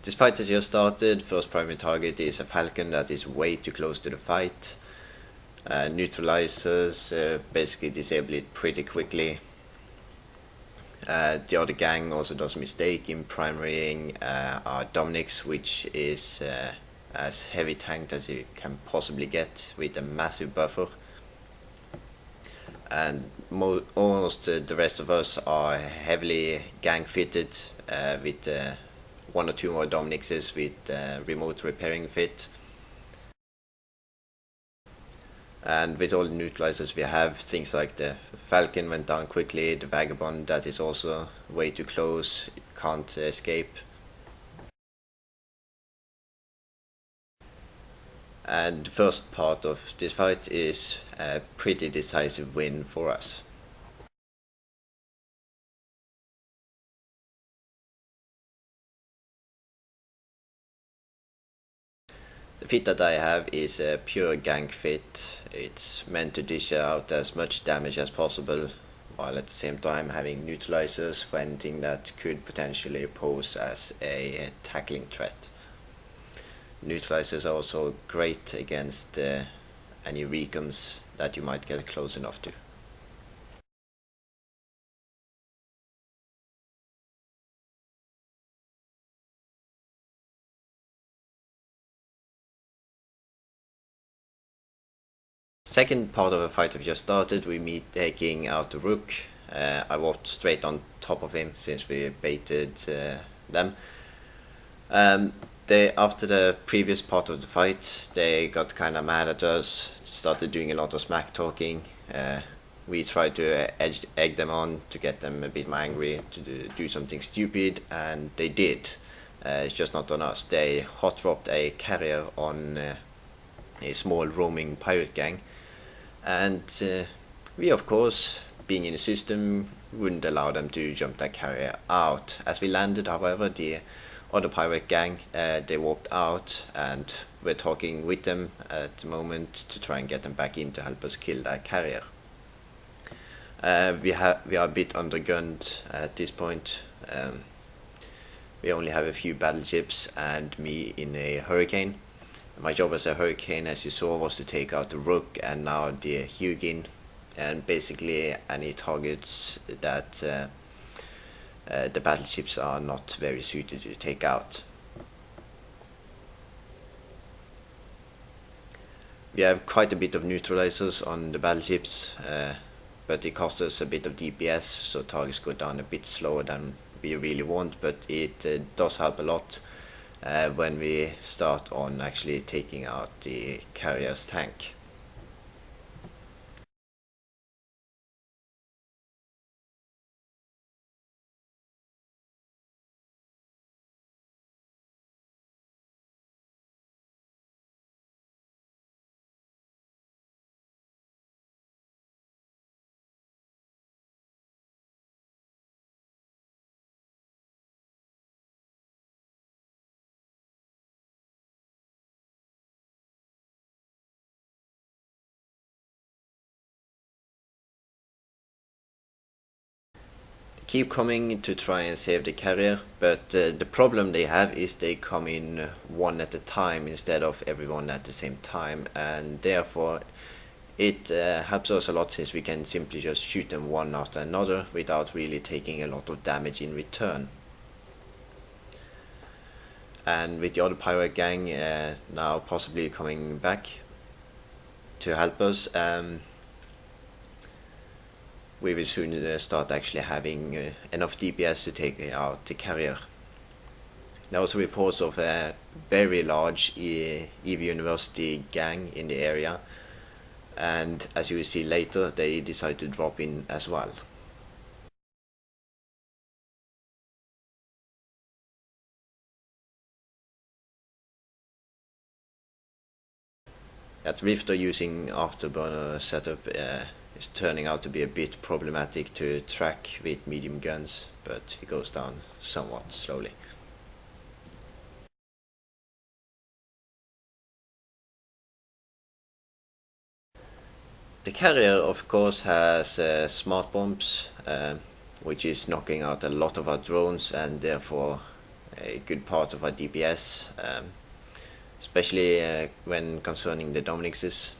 This fight has just started. First primary target is a falcon that is way too close to the fight. Neutralizers basically disable it pretty quickly. The other gang also does a mistake in primarying our Dominix, which is as heavy tanked as you can possibly get with a massive buffer. And almost the rest of us are heavily gang fitted with one or two more Dominixes with remote repairing fit. And with all the neutralizers we have, things like the Falcon went down quickly, the Vagabond that is also way too close, can't escape. And the first part of this fight is a pretty decisive win for us. The fit that I have is a pure gank fit. It's meant to dish out as much damage as possible, while at the same time having neutralizers for anything that could potentially pose as a tackling threat. Neutralizers are also great against any recons that you might get close enough to. Second part of the fight have just started, we meet taking out the rook. I walked straight on top of him since we baited them. After the previous part of the fight, they got kinda mad at us, started doing a lot of smack talking. We tried to egg them on to get them a bit more angry, to do something stupid, and they did. It's just not on us. They hot dropped a carrier on a small roaming pirate gang, and we of course, being in the system, wouldn't allow them to jump that carrier out. As we landed, however, the other pirate gang, they walked out, and we're talking with them at the moment to try and get them back in to help us kill that carrier. We are a bit undergunned at this point. We only have a few battleships and me in a hurricane. My job as a hurricane, as you saw, was to take out the rook and now the Hugin, and basically any targets that the battleships are not very suited to take out. We have quite a bit of neutralizers on the battleships, but it costs us a bit of DPS, so targets go down a bit slower than we really want, but it does help a lot when we start on actually taking out the carrier's tank. Keep coming to try and save the carrier, but the problem they have is they come in one at a time instead of everyone at the same time, and therefore it helps us a lot since we can simply just shoot them one after another without really taking a lot of damage in return. And with the other pirate gang now possibly coming back to help us, we will soon start actually having enough DPS to take out the carrier. There was reports of a very large EV University gang in the area, and as you will see later, they decided to drop in as well. That Rifter using afterburner setup is turning out to be a bit problematic to track with medium guns, but he goes down somewhat slowly. The carrier of course has smart bombs, which is knocking out a lot of our drones and therefore a good part of our DPS, especially when concerning the Dominixes.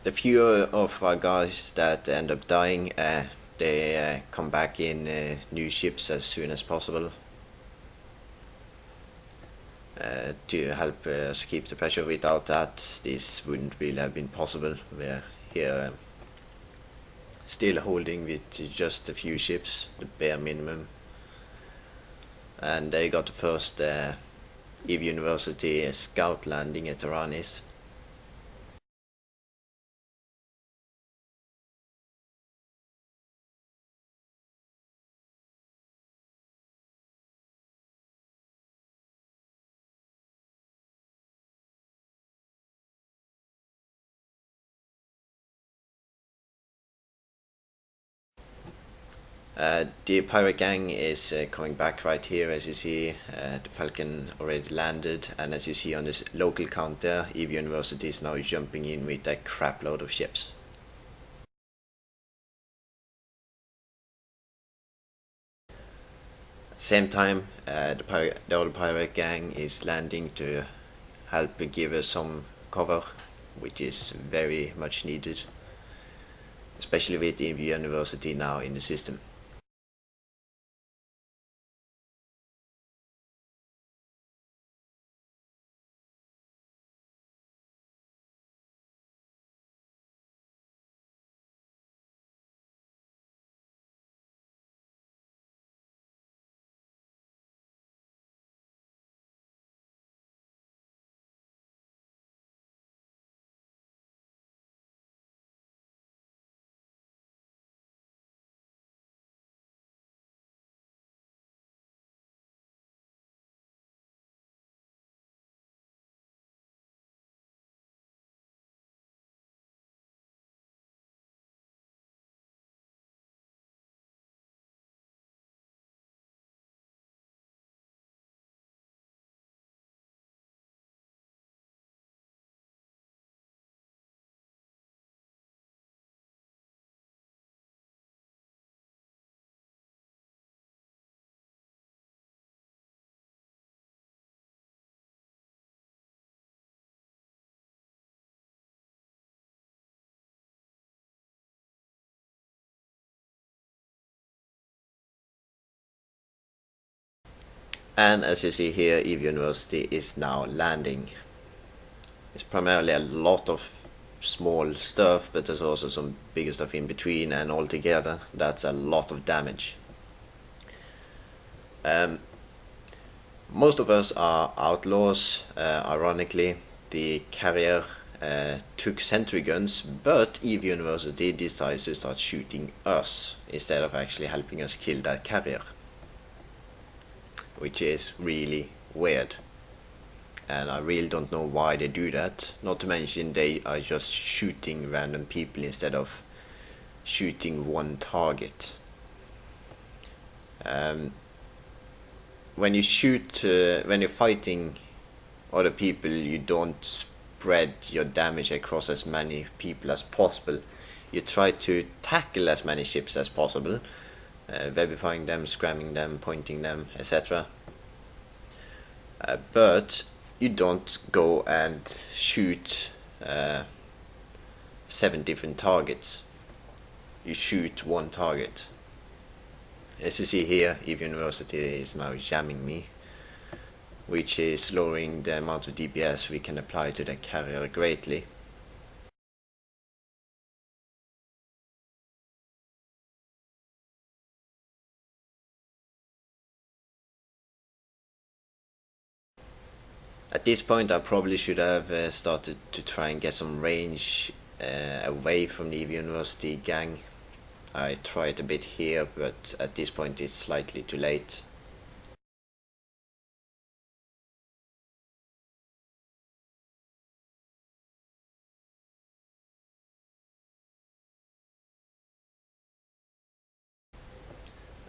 The few of our guys that end up dying, they come back in new ships as soon as possible to help us keep the pressure. Without that, this wouldn't really have been possible. We're here still holding with just a few ships, the bare minimum. And they got the first EVE University scout landing at Aranis. The pirate gang is coming back right here. As you see, the Falcon already landed, and as you see on this local count there, EVE University is now jumping in with a crap load of ships. Same time, the other pirate gang is landing to help give us some cover, which is very much needed, especially with EVE University now in the system. And as you see here, EVE University is now landing. It's primarily a lot of small stuff, but there's also some bigger stuff in between, and altogether that's a lot of damage. Most of us are outlaws. Ironically, the carrier took sentry guns, but EVE University decides to start shooting us instead of actually helping us kill that carrier, which is really weird. And I really don't know why they do that. Not to mention they are just shooting random people instead of shooting one target. When you shoot, when you're fighting other people, you don't spread your damage across as many people as possible. You try to tackle as many ships as possible, webifying them, scramming them, pointing them, etc. But you don't go and shoot 7 different targets. You shoot one target. As you see here, EVE University is now jamming me, which is lowering the amount of DPS we can apply to the carrier greatly. At this point I probably should have started to try and get some range away from the EVE University gang. I tried a bit here, but at this point it's slightly too late.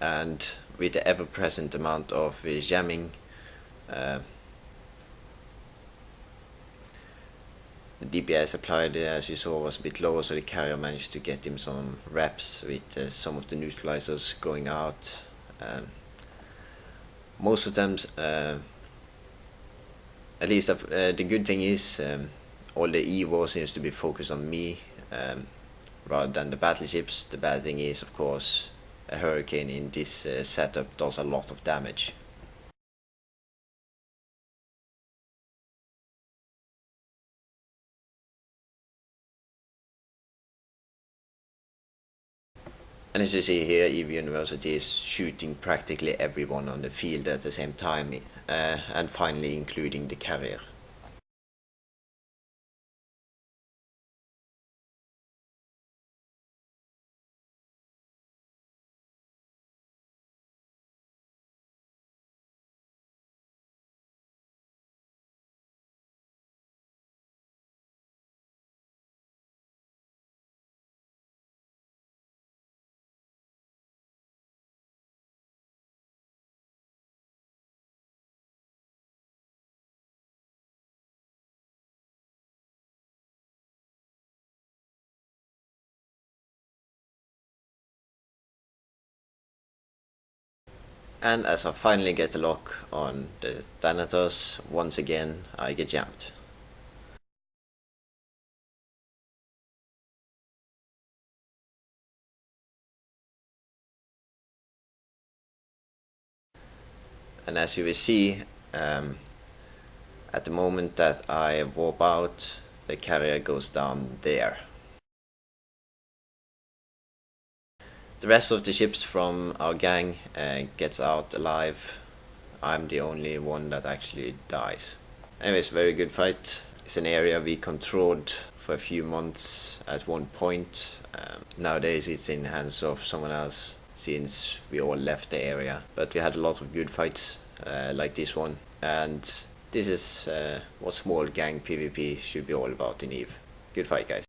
and with the ever-present amount of jamming, the DPS applied, as you saw, was a bit lower, so the carrier managed to get him some reps with some of the neutralizers going out. Most of them, at least the good thing is, all the Evo seems to be focused on me rather than the battleships. The bad thing is, of course, a hurricane in this setup does a lot of damage. And as you see here, EV University is shooting practically everyone on the field at the same time, and finally including the carrier. And as I finally get the lock on the Thanatos, once again I get jammed. And as you will see, at the moment that I warp out, the carrier goes down there. The rest of the ships from our gang gets out alive. I'm the only one that actually dies. Anyways, very good fight. It's an area we controlled for a few months at one point. Nowadays it's in hands of someone else since we all left the area. But we had a lot of good fights like this one. And this is what small gang PvP should be all about in EVE. Good fight, guys.